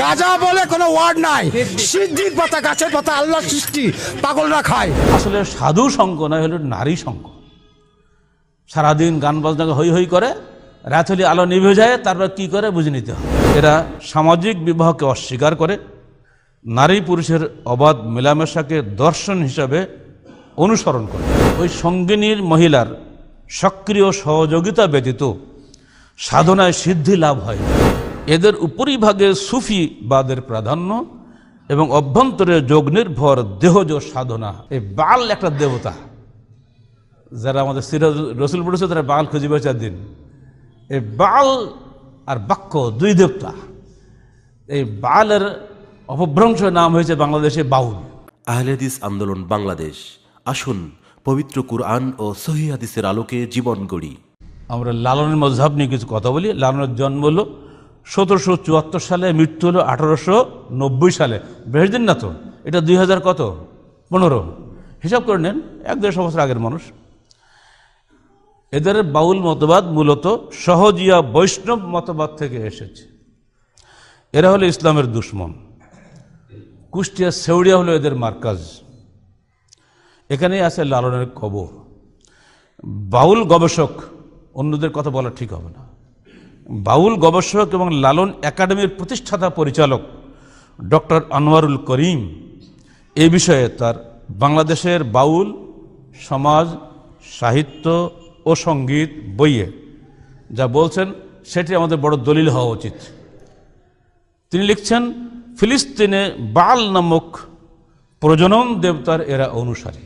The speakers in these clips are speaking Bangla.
গাঁজা বলে কোনো ওয়ার্ড নাই, সিদ্ধির পাতা, গাছের পাতা, আল্লাহর সৃষ্টি, পাগলরা খায়। আসলে সাধু সঙ্গ নয়, হলো নারী সঙ্গ। সারাদিন গান বাজনা হই হই করে, রাত হলে আলো নিভে যায়, তারপর কি করে বুঝে নিতে হয়। এরা সামাজিক বিবাহকে অস্বীকার করে, নারী পুরুষের অবাধ মেলামেশাকে দর্শন হিসাবে অনুসরণ করে। ওই সঙ্গিনীর মহিলার সক্রিয় সহযোগিতা ব্যতীত সাধনায় সিদ্ধি লাভ হয়। এদের উপরিভাগে সুফিবাদের প্রাধান্য এবং অভ্যন্তরে যোগ নির্ভর দেহজ সাধনা। এই বাল একটা দেবতা, যারা আমাদের সিরাজ রসুল পড়েছে তারা বাল খুঁজে বেচার দিন। এই বাল আর বাক্য দুই দেবতা। এই বালের অপভ্রংশ নাম হয়েছে বাংলাদেশে বাউল। আহলে হাদিস আন্দোলন বাংলাদেশ, আসুন পবিত্র কুরআন ও সহিহ হাদিসের আলোকে জীবন গড়ি। আমরা লালনের মজহাব নিয়ে কিছু কথা বলি। লালনের জন্ম হলো 1774 সালে, মৃত্যু হলো 1890 সালে। বেশ দিন না তো, এটা 2000 কত 15 হিসাব করে নেন, 1-1.5 বছর আগের মানুষ। এদের বাউল মতবাদ মূলত সহজিয়া বৈষ্ণব মতবাদ থেকে এসেছে। এরা হলো ইসলামের দুশ্মন। কুষ্টিয়া সেউড়িয়া হলো এদের মার্কাজ। এখানেই আছে লালনের কবর। বাউল গবেষক, অন্যদের কথা বলা ঠিক হবে না, বাউল গবেষক এবং লালন একাডেমির প্রতিষ্ঠাতা পরিচালক ডক্টর আনোয়ারুল করিম এই বিষয়ে তার বাংলাদেশের বাউল সমাজ, সাহিত্য ও সঙ্গীত বইয়ে যা বলছেন সেটি আমাদের বড় দলিল হওয়া উচিত। তিনি লিখছেন, ফিলিস্তিনে বাল নামক প্রজনন দেবতার এরা অনুসারী।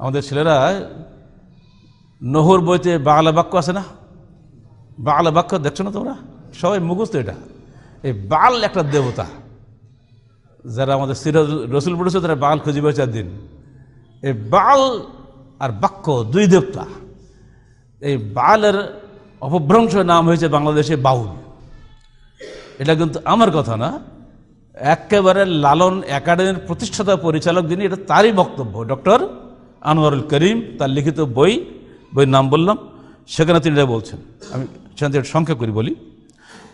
আমাদের ছেলেরা নহর বইতে বাংলা বাক্য আছে না, বাংলা বাক্য দেখছো না তোমরা, সবাই মুখস্থ। এটা এই বাল একটা দেবতা, যারা আমাদের সিরাজ রসুল পড়েছে তারা বাল খুঁজে বেচার দিন। এই বাল আর বাক্য দুই দেবতা। এই বালের অপভ্রংশ নাম হয়েছে বাংলাদেশে বাউল। এটা কিন্তু আমার কথা না, একেবারে লালন একাডেমির প্রতিষ্ঠাতা পরিচালক যিনি, এটা তারই বক্তব্য, ডক্টর আনোয়ারুল করিম। তার লিখিত বইয়ের নাম বললাম, সেখানে তিনি এটা বলছেন। আমি সেখানে সংক্ষেপ করি বলি।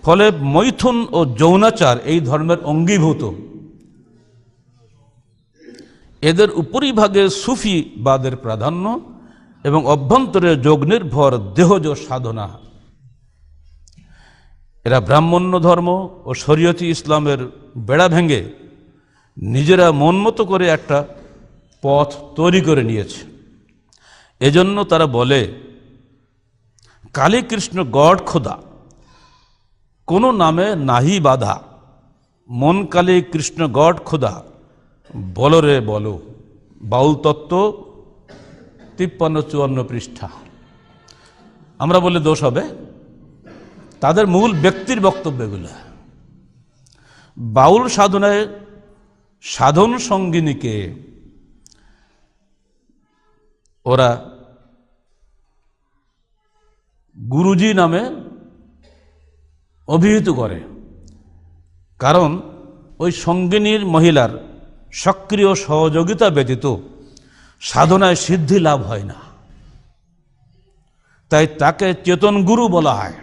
ফলে মৈথুন ও যৌনাচার এই ধর্মের অঙ্গীভূত। এদের উপরিভাগে সুফিবাদের প্রাধান্য এবং অভ্যন্তরে যোগ নির্ভর দেহজ সাধনা। এরা ব্রাহ্মণ্য ধর্ম ও শরীয়তি ইসলামের বেড়া ভেঙে নিজেরা মন মতো করে একটা পথ তৈরি করে নিয়েছে। এজন্য তারা বলে, কালী কৃষ্ণ গড় খোদা, কোনো নামে নাহি বাধা, মন কালী কৃষ্ণ গড় খোদা, বলো রে বলো। বাউল তত্ত্ব 53-54 পৃষ্ঠা। আমরা বলে দোষ হবে, তাদের মূল ব্যক্তির বক্তব্য এগুলো। বাউল সাধনায় সাধন সঙ্গিনীকে ওরা গুরুজি নামে অভিহিত করে, কারণ ওই সঙ্গিনীর মহিলার সক্রিয় সহযোগিতা ব্যতীত সাধনায় সিদ্ধি লাভ হয় না। তাই তাকে চেতন গুরু বলা হয়।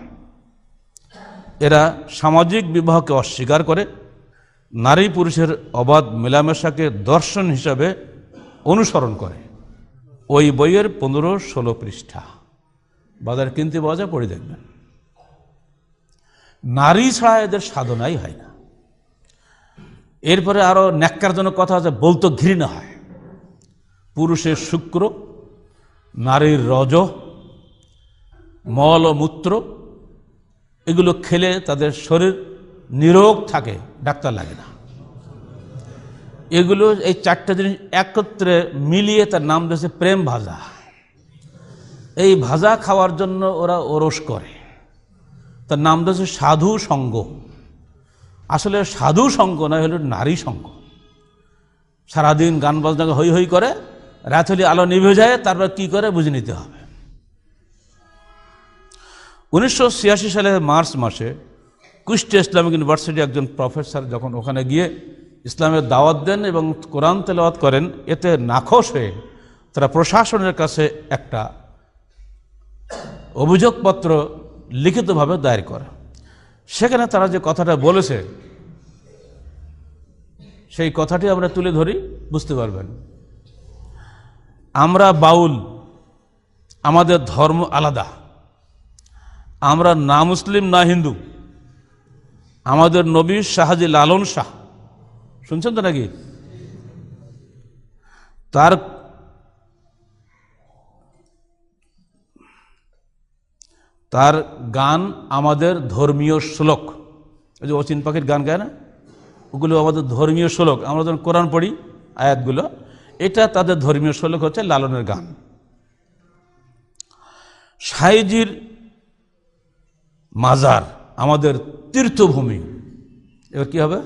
এরা সামাজিক বিবাহকে অস্বীকার করে, নারী পুরুষের অবাধ মেলামেশাকে দর্শন হিসাবে অনুসরণ করে। ওই বইয়ের 15-16 পৃষ্ঠা বাজার কিনতে পাওয়া যায়, পড়ে দেখবেন। নারী ছাড়া এদের সাধনাই হয় না। এরপরে আরো ন্যাক্কারজনক কথা আছে, বলতো ঘৃণা হয়। পুরুষের শুক্র, নারীর রজ, মল ও মূত্র, এগুলো খেলে তাদের শরীর নিরোগ থাকে, ডাক্তার লাগে না। এগুলো এই 4টা জিনিস একত্রে মিলিয়ে তার নাম দিয়েছে প্রেম ভাজা। এই ভাজা খাওয়ার জন্য ওরা ওরস করে, তার নাম দিয়েছে সাধু সঙ্গ। আসলে সাধু সঙ্গ নয়, হলো নারী সঙ্গ। সারাদিন গান বাজনা হই হই করে, রাত হলে আলো নিভে যায়, তারপর কি করে বুঝে নিতে হবে। 1986 সালে মার্চ মাসে কুষ্টিয়া ইসলামিক ইউনিভার্সিটি একজন প্রফেসর যখন ওখানে গিয়ে ইসলামের দাওয়াত দেন এবং কোরআন তেলাওয়াত করেন, এতে নাখোশ হয়ে তারা প্রশাসনের কাছে একটা অভিযোগপত্র লিখিতভাবে দায়ের করে। সেখানে তারা যে কথাটা বলেছে সেই কথাটি আমরা তুলে ধরি, বুঝতে পারবেন। আমরা বাউল, আমাদের ধর্ম আলাদা, আমরা না মুসলিম না হিন্দু, আমাদের নবী শাহজি লালন শাহ, শুনছেন তো নাকি? তার গান আমাদের ধর্মীয় শ্লোক। ওই যে অচিন পাখির গান গায় না, ওগুলো আমাদের ধর্মীয় শ্লোক। আমরা যখন কোরআন পড়ি আয়াতগুলো, এটা তাদের ধর্মীয় শ্লোক হচ্ছে লালনের গান। সাইজির মাজার আমাদের তীর্থভূমি। এবার কি হবে?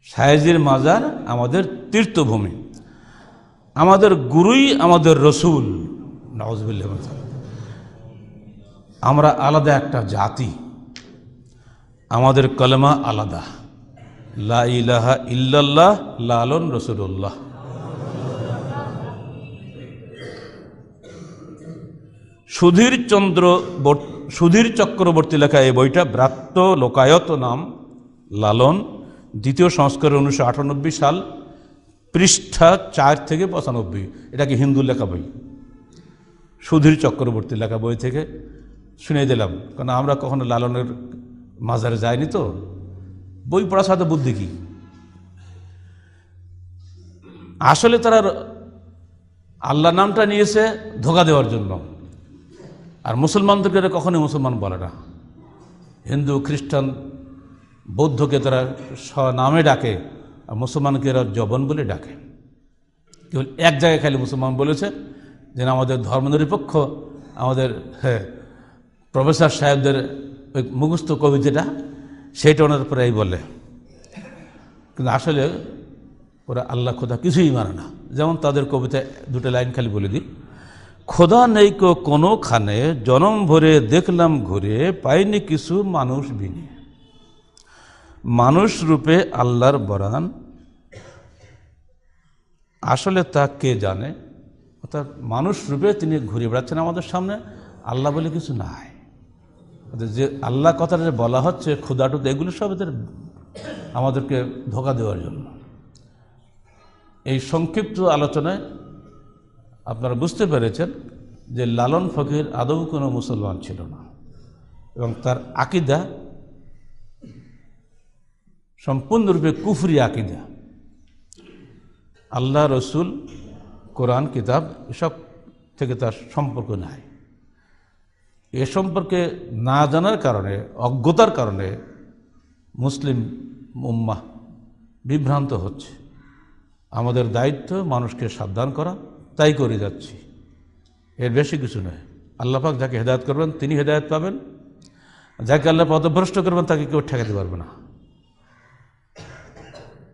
সাইজির মাজার আমাদের তীর্থভূমি। আমাদের গুরুই আমাদের রসুল। নাউজুবিল্লাহ। আমরা আলাদা একটা জাতি, আমাদের কলেমা আলাদা, লা ইলাহা ইল্লাল্লাহ লালন রসুল্লাহ। সুধীর চক্রবর্তী লেখা এই বইটা, ব্রাত্য লোকায়ত নাম, লালন, দ্বিতীয় সংস্করণ 1998 সাল, পৃষ্ঠা 4 থেকে 95। এটা কি হিন্দু লেখা বই? সুধীর চক্রবর্তী লেখা বই থেকে শুনিয়ে দিলাম, কারণ আমরা কখনো লালনের মাজারে যাইনি তো, বই পড়ার সাথে বুদ্ধি কি। আসলে তারা আল্লাহ নামটা নিয়েছে ধোঁকা দেওয়ার জন্য, আর মুসলমানদেরকে এরা কখনোই মুসলমান বলে না। হিন্দু, খ্রিস্টান, বৌদ্ধকে তারা নামে ডাকে, আর মুসলমানকে এরা জবন বলে ডাকে। কেবল এক জায়গায় খালি মুসলমান বলেছে, যেন আমাদের ধর্মনিরপেক্ষ আমাদের প্রফেসর সাহেবদের ওই মুখস্থ কবিতাটা, সেইটা ওনার প্রায় বলে। কিন্তু আসলে ওরা আল্লাহ খোদা কিছুই মানে না। যেমন তাদের কবিতায় দুটো লাইন খালি বলে দিই, খোদা নেই কো কোনোখানে, জনম ভরে দেখলাম ঘুরে, পাইনি কিছু মানুষ বিনে, মানুষ রূপে আল্লাহর বরান, আসলে তা কে জানে। অর্থাৎ মানুষ রূপে তিনি ঘুরে বেড়াচ্ছেন আমাদের সামনে, আল্লাহ বলে কিছু নাই। যে আল্লাহ কথাটা যে বলা হচ্ছে, ক্ষুদাটুদ, এগুলো সব এদের আমাদেরকে ধোঁকা দেওয়ার জন্য। এই সংক্ষিপ্ত আলোচনায় আপনারা বুঝতে পেরেছেন যে লালন ফকির আদৌ কোনো মুসলমান ছিল না, এবং তার আকিদা সম্পূর্ণরূপে কুফরি আকিদা। আল্লাহ, রসুল, কোরআন, কিতাব এসব থেকে তার সম্পর্ক নাই। এ সম্পর্কে না জানার কারণে, অজ্ঞতার কারণে মুসলিম উম্মাহ বিভ্রান্ত হচ্ছে। আমাদের দায়িত্ব মানুষকে সাবধান করা, তাই করে যাচ্ছি, এর বেশি কিছু নয়। আল্লাহ পাক যাকে হেদায়েত করবেন তিনি হেদায়েত পাবেন, যাকে আল্লাহ পথভ্রষ্ট করবেন তাকে কেউ ঠেকাতে পারবে না।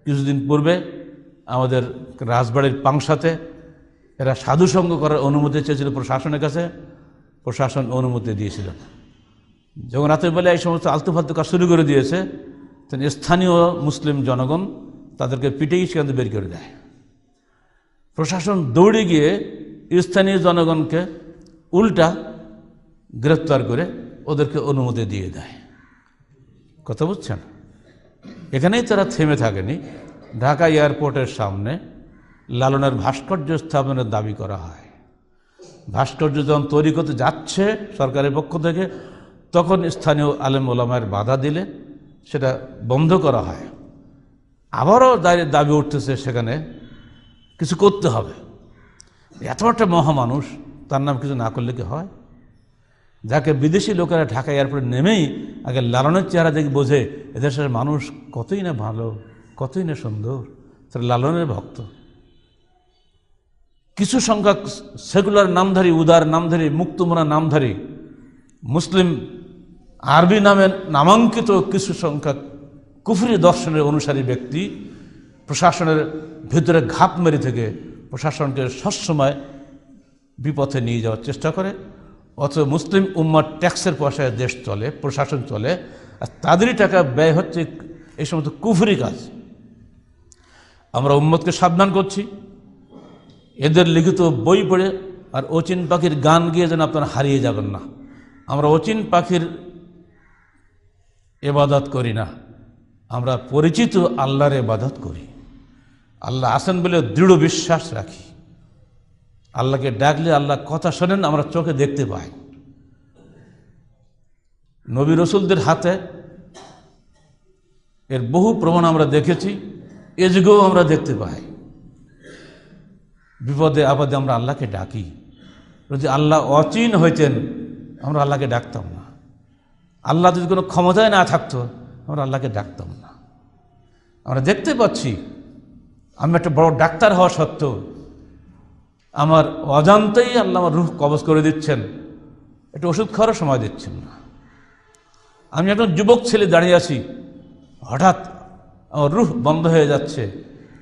কিছুদিন পূর্বে আমাদের রাজবাড়ির পাংশাতে এরা সাধুসঙ্গ করার অনুমতি চেয়েছিল প্রশাসনের কাছে, প্রশাসন অনুমতি দিয়েছিল। যখন রাতের বেলা এই সমস্ত আলতু ফালতু কাজ শুরু করে দিয়েছে, তখন স্থানীয় মুসলিম জনগণ তাদেরকে পিটেই সেখান থেকে বের করে দেয়। প্রশাসন দৌড়ে গিয়ে স্থানীয় জনগণকে উল্টা গ্রেফতার করে ওদেরকে অনুমতি দিয়ে দেয়। কথা বুঝছেন? এখানেই তারা থেমে থাকেনি। ঢাকা এয়ারপোর্টের সামনে লালনের ভাস্কর্য স্থাপনের দাবি করা হয়। ভাস্কর্য যখন তৈরি করতে যাচ্ছে সরকারের পক্ষ থেকে, তখন স্থানীয় আলেম ওলামায়ের বাধা দিলে সেটা বন্ধ করা হয়। আবারও দাবি উঠতেছে সেখানে কিছু করতে হবে। এত একটা মহামানুষ, তার নাম কিছু না করলে কি হয়? যাকে বিদেশি লোকেরা ঢাকা এয়ারপোর্টে নেমেই আগে লালনের চেহারা দেখে বোঝে এদেশের মানুষ কতই না ভালো, কতই না সুন্দর, তারা লালনের ভক্ত। কিছু সংখ্যক সেকুলার নামধারী, উদার নামধারী, মুক্তমনা নামধারী, মুসলিম আরবি নামে নামাঙ্কিত কিছু সংখ্যক কুফরি দর্শনের অনুসারী ব্যক্তি প্রশাসনের ভিতরে ঘাপ মেরে থেকে প্রশাসনকে সবসময় বিপথে নিয়ে যাওয়ার চেষ্টা করে। অথচ মুসলিম উম্মার ট্যাক্সের পয়সায় দেশ চলে, প্রশাসন চলে, আর তাদেরই টাকা ব্যয় হচ্ছে এই সমস্ত কুফরি কাজ। আমরা উম্মতকে সাবধান করছি, এদের লিখিত বই পড়ে আর অচিন পাখির গান গিয়ে যেন আপনারা হারিয়ে যাবেন না। আমরা অচিন পাখির ইবাদত করি না, আমরা পরিচিত আল্লাহর ইবাদত করি। আল্লাহ আছেন বলে দৃঢ় বিশ্বাস রাখি। আল্লাহকে ডাকলে আল্লাহ কথা শোনেন, আমরা চোখে দেখতে পাই। নবী রসুলদের হাতে এর বহু প্রমাণ আমরা দেখেছি, এ যুগেও আমরা দেখতে পাই। বিপদে আপদে আমরা আল্লাহকে ডাকি। যদি আল্লাহ অচিন হইতেন আমরা আল্লাহকে ডাকতাম না। আল্লাহ যদি কোনো ক্ষমতায় না থাকতো আমরা আল্লাহকে ডাকতাম না। আমরা দেখতে পাচ্ছি, আমি একটা বড় ডাক্তার হওয়া সত্ত্বেও আমার অজান্তেই আল্লাহ আমার রূহ কবজ করে দিচ্ছেন, একটু ওষুধ খাওয়ারও সময় দিচ্ছেন না। আমি একজন যুবক ছেলে দাঁড়িয়ে আছি, হঠাৎ আমার রূহ বন্ধ হয়ে যাচ্ছে,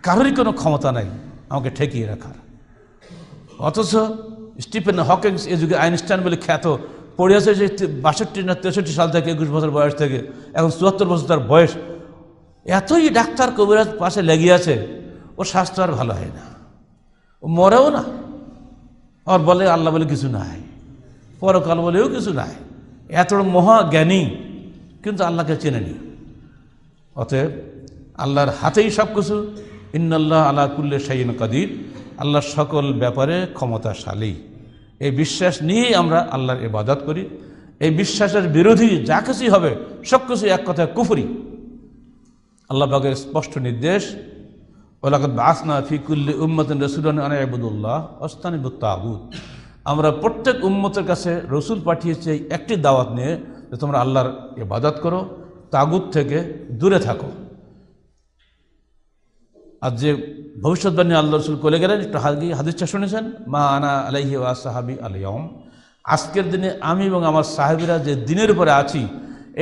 কারোরই কোনো ক্ষমতা নাই আমাকে ঠেকিয়ে রাখার। অথচ স্টিফেন হকিংস, এ যুগে আইনস্টাইন বলে খ্যাত, পড়ে আছে যে 62 না 63 সাল থেকে, 21 বছর বয়স থেকে এখন 74 বছর তার বয়স। এতই ডাক্তার কবিরাজ পাশে লেগে আছে, ওর স্বাস্থ্য আর ভালো হয় না, ও মরেও না। আর বলে আল্লাহ বলে কিছু নাই, পরকাল বলেও কিছু নাই। এত মহাজ্ঞানী কিন্তু আল্লাহকে চেনেনি। অতএব আল্লাহর হাতেই সব কিছু। ইন্নাল্লাহ আলা কুল্লি শাইইন কাদির, আল্লাহ সকল ব্যাপারে ক্ষমতাশালী। এই বিশ্বাস নিয়েই আমরা আল্লাহর ইবাদত করি। এই বিশ্বাসের বিরোধী যা কিছুই হবে সব কিছু এক কথায় কুফরি। আল্লাহ পাকের স্পষ্ট নির্দেশ, ওয়ালাকাদ বাআসনা ফি কুল্লি উম্মাতিন রাসূলান আন ইবুদুল্লাহ ওয়াজতানিবুত তাগুত। আমরা প্রত্যেক উম্মতের কাছে রসুল পাঠিয়েছি এই একটি দাওয়াত নিয়ে যে তোমরা আল্লাহর ইবাদত করো, তাগুত থেকে দূরে থাকো। আর যে ভবিষ্যৎবাণী আল্লাহ রসুল করে গেলেন, একটু হাদিসটা শুনেছেন, মা আনা আলাইহি ওয়া সাহাবি আল-ইয়াউম, আজকের দিনে আমি এবং আমার সাহাবীরা যে দিনের উপরে আছি,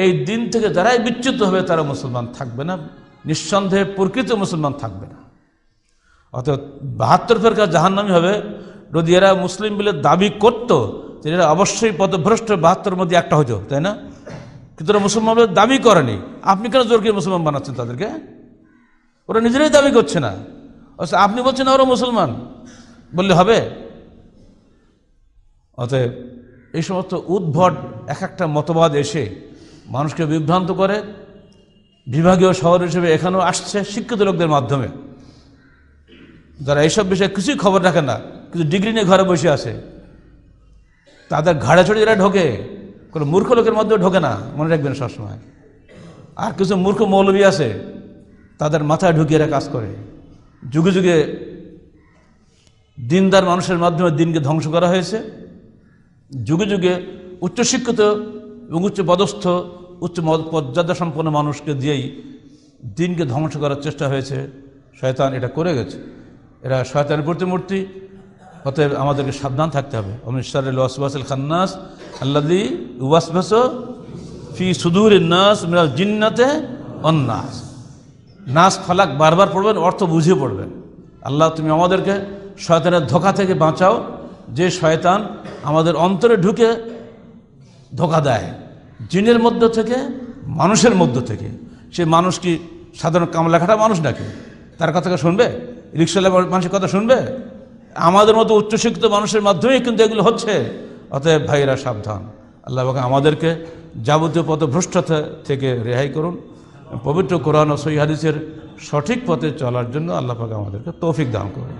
এই দিন থেকে যারাই বিচ্যুত হবে তারা মুসলমান থাকবে না, নিঃসন্দেহে প্রকৃত মুসলমান থাকবে না। অর্থাৎ 72 ফেরকা জাহান্নামী হবে। যদি এরা মুসলিম বলে দাবি করত তাহলে এরা অবশ্যই পথভ্রষ্ট 72 মধ্যে একটা হতো, তাই না? কিন্তু ওরা মুসলমান বলে দাবি করেনি। আপনি কেন জোর করে মুসলমান বানাচ্ছেন তাদেরকে? ওরা নিজেরাই দাবি করছে না, আপনি বলছেন ওরা মুসলমান বললে হবে? অতএব এই সমস্ত উদ্ভট এক একটা মতবাদ এসে মানুষকে বিভ্রান্ত করে। বিভাগীয় শহর হিসেবে এখানেও আসছে শিক্ষিত লোকদের মাধ্যমে, যারা এইসব বিষয়ে কিছুই খবর রাখে না, কিন্তু ডিগ্রি নিয়ে ঘরে বসে আছে। তাদের ঘাড়ে চড়ে যারা ঢোকে, কোনো মূর্খ লোকের মধ্যেও ঢোকে না, মনে রাখবেন সবসময়। আর কিছু মূর্খ মৌলবী আছে, তাদের মাথায় ঢুকিয়ে এরা কাজ করে। যুগে যুগে দিনদার মানুষের মাধ্যমে দিনকে ধ্বংস করা হয়েছে। যুগে যুগে উচ্চশিক্ষিত এবং উচ্চ পদস্থ উচ্চ মর্যাদা সম্পন্ন মানুষকে দিয়েই দিনকে ধ্বংস করার চেষ্টা হয়েছে। শয়তান এটা করে গেছে, এরা শয়তানের প্রতিমূর্তি। অতএব আমাদেরকে সাবধান থাকতে হবে। ওমিন শাররিল ওয়াসওয়াসিল খান্নাস আল্লাযী ইউওয়াসওয়াসু ফি সুদুরিন নাস মিনাল জিন্নাতি ওয়ান নাস। নাস ফালাক বারবার পড়বেন, অর্থ বুঝিয়ে পড়বেন। আল্লাহ তুমি আমাদেরকে শয়তানের ধোঁকা থেকে বাঁচাও, যে শয়তান আমাদের অন্তরে ঢুকে ধোঁকা দেয়, জিনের মধ্য থেকে, মানুষের মধ্য থেকে। সে মানুষ কি সাধারণ কামলাখাটা মানুষ নাকি? তার কথা শুনবে? রিক্সাওয়ালা মানুষের কথা শুনবে? আমাদের মতো উচ্চশিক্ষিত মানুষের মাধ্যমেই কিন্তু এগুলো হচ্ছে। অতএব ভাইরা সাবধান। আল্লাহ পাক আমাদেরকে যাবতীয় পথভ্রষ্টতা থেকে রেহাই করুন। পবিত্র কোরআন ও সহিহ হাদিসের সঠিক পথে চলার জন্য আল্লাহ পাক আমাদেরকে তৌফিক দান করুন।